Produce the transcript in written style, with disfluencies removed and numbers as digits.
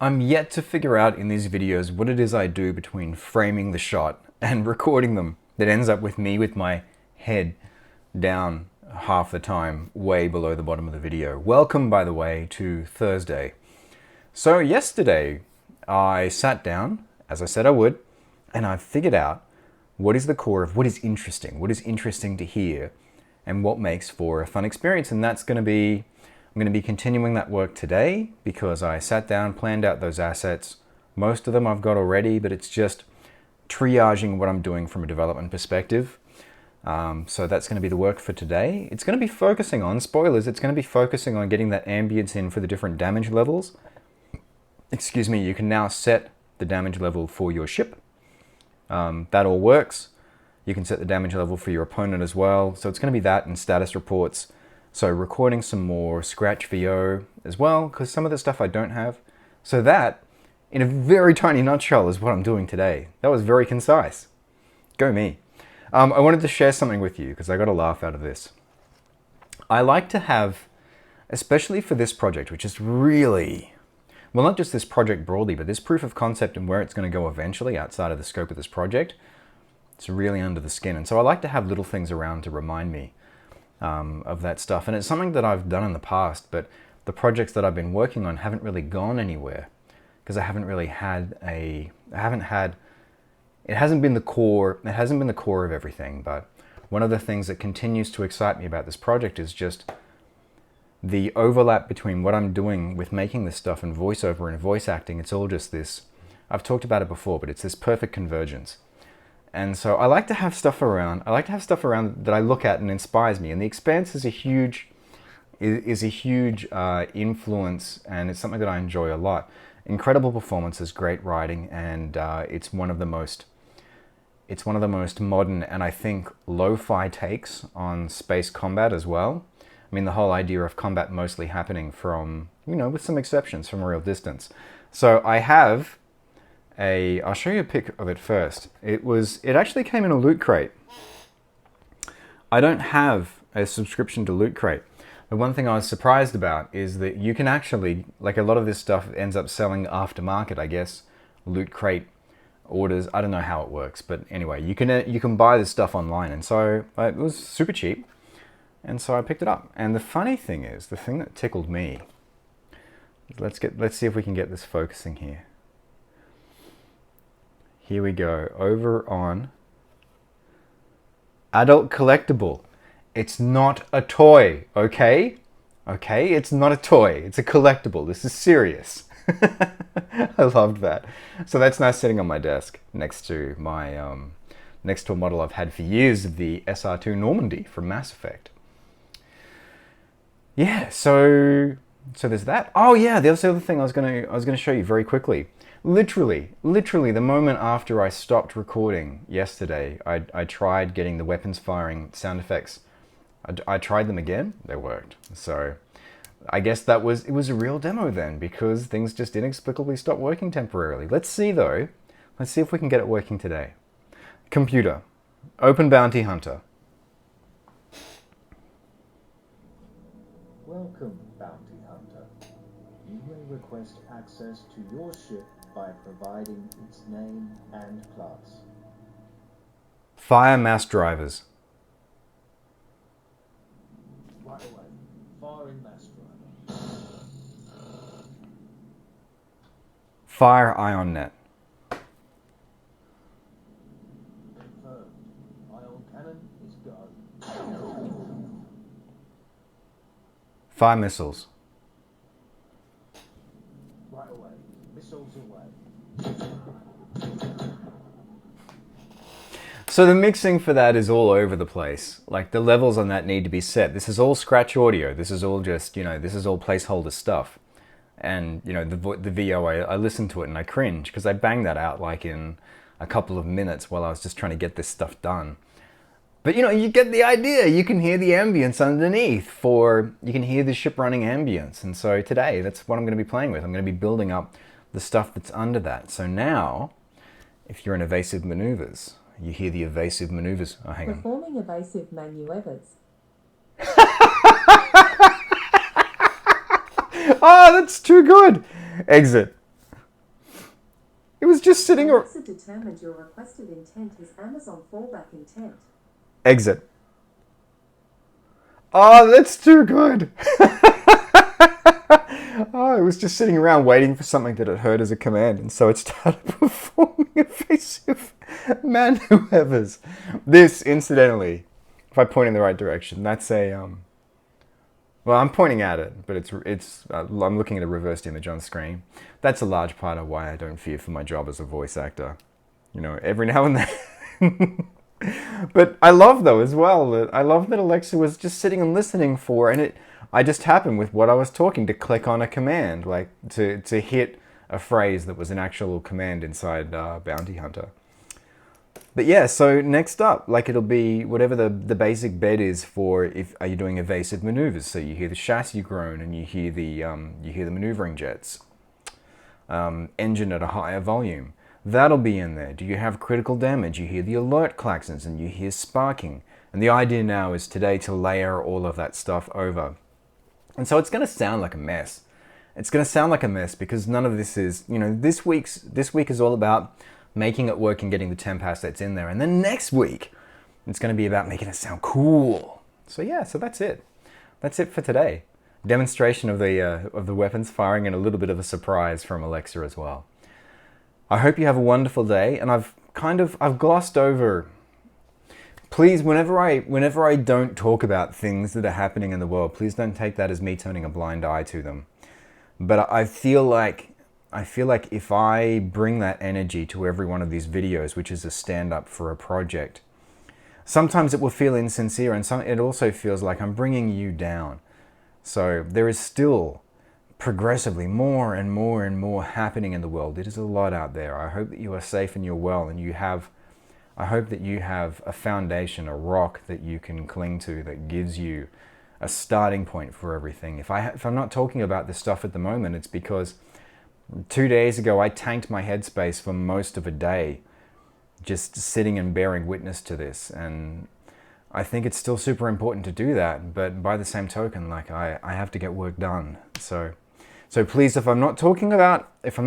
I'm yet to figure out in these videos what it is I do between framing the shot and recording them that ends up with me with my head down half the time, way below the bottom of the video. Welcome, by the way, to Thursday. So yesterday, I sat down, as I said I would, and I figured out what is the core of what is interesting to hear, and what makes for a fun experience. And that's I'm going to be continuing that work today because I sat down, planned out those assets. Most of them I've got already, but it's just triaging what I'm doing from a development perspective. So that's going to be the work for today. It's going to be focusing on, spoilers, it's going to be focusing on getting that ambience in for the different damage levels. Excuse me, you can now set the damage level for your ship. That all works. You can set the damage level for your opponent as well. So it's going to be that and status reports. So recording some more Scratch VO as well, because some of the stuff I don't have. So that, in a very tiny nutshell, is what I'm doing today. That was very concise. Go me. I wanted to share something with you because I got a laugh out of this. I like to have, especially for this project, which is really, well, not just this project broadly, but this proof of concept and where it's going to go eventually outside of the scope of this project. It's really under the skin. And so I like to have little things around to remind me of that stuff. And it's something that I've done in the past, but the projects that I've been working on haven't really gone anywhere because I haven't really had it hasn't been the core of everything. But one of the things that continues to excite me about this project is just the overlap between what I'm doing with making this stuff and voiceover and voice acting. It's all just this, I've talked about it before, but it's this perfect convergence. And so I like to have stuff around. I like to have stuff around that I look at and inspires me. And The Expanse is a huge influence, and it's something that I enjoy a lot. Incredible performances, great writing, and it's one of the most modern and I think lo-fi takes on space combat as well. I mean, the whole idea of combat mostly happening from, with some exceptions, from a real distance. So I have I'll show you a pic of it first. It actually came in a Loot Crate. I don't have a subscription to Loot Crate. The one thing I was surprised about is that you can actually, like a lot of this stuff ends up selling aftermarket, I guess. Loot Crate orders, I don't know how it works, but anyway, you can buy this stuff online. And so it was super cheap. And so I picked it up. And the funny thing is, the thing that tickled me, let's see if we can get this focusing here. Here we go, over on adult collectible. It's not a toy, okay? Okay, it's not a toy, it's a collectible. This is serious. I loved that. So that's now sitting on my desk next to my next to a model I've had for years of the SR2 Normandy from Mass Effect. Yeah, so there's that. Oh yeah, the other thing I was gonna show you very quickly. Literally, the moment after I stopped recording yesterday, I tried getting the weapons firing sound effects. I tried them again, they worked. So I guess it was a real demo then, because things just inexplicably stopped working temporarily. Let's see though. Let's see if we can get it working today. Computer, open Bounty Hunter. Welcome, Bounty Hunter. You may request access to your ship by providing its name and class. Fire mass drivers. Right away. Firing mass driver. Fire ion net. Confirmed. Ion cannon is go. Fire missiles. Right away. Missiles away. So the mixing for that is all over the place. Like, the levels on that need to be set. This is all scratch audio. This is all just, this is all placeholder stuff. And, the VO, I listen to it and I cringe because I banged that out like in a couple of minutes while I was just trying to get this stuff done. But, you get the idea. You can hear the ambience underneath you can hear the ship running ambience. And so today, that's what I'm going to be playing with. I'm going to be building up the stuff that's under that. So now, if you're in evasive maneuvers, you hear the evasive maneuvers. Oh, hang on. Performing evasive maneuvers. Oh, that's too good. Exit. It was just sitting... Alexa determined your requested intent is Amazon fallback intent. Exit. Oh, that's too good. Oh, it was just sitting around waiting for something that it heard as a command, and so it started performing evasive man whoever's. This, incidentally, if I point in the right direction, that's a well, I'm pointing at it, but I'm looking at a reversed image on screen. That's a large part of why I don't fear for my job as a voice actor. You know, every now and then. But I love, though, as well, that I love that Alexa was just sitting and listening for, and I just happened with what I was talking to click on a command, like to hit a phrase that was an actual command inside Bounty Hunter. But yeah, so next up, like it'll be whatever the basic bed is for are you doing evasive maneuvers. So you hear the chassis groan and you hear the maneuvering jets, engine at a higher volume. That'll be in there. Do you have critical damage? You hear the alert klaxons and you hear sparking. And the idea now is today to layer all of that stuff over. And so it's going to sound like a mess. It's going to sound like a mess because none of this is, you know, this week is all about making it work and getting the temp assets in there. And then next week, it's going to be about making it sound cool. So yeah, so that's it. That's it for today. Demonstration of the weapons firing and a little bit of a surprise from Alexa as well. I hope you have a wonderful day, and I've glossed over. Please, whenever I don't talk about things that are happening in the world, please don't take that as me turning a blind eye to them. But I feel like if I bring that energy to every one of these videos, which is a stand-up for a project, sometimes it will feel insincere, and it also feels like I'm bringing you down. So there is still progressively more and more and more happening in the world. It is a lot out there. I hope that you are safe and you're well, and I hope that you have a foundation, a rock that you can cling to that gives you a starting point for everything. If I'm not talking about this stuff at the moment, it's because 2 days ago I tanked my headspace for most of a day just sitting and bearing witness to this, and I think it's still super important to do that, but by the same token, like I have to get work done. So please, if I'm not talking about this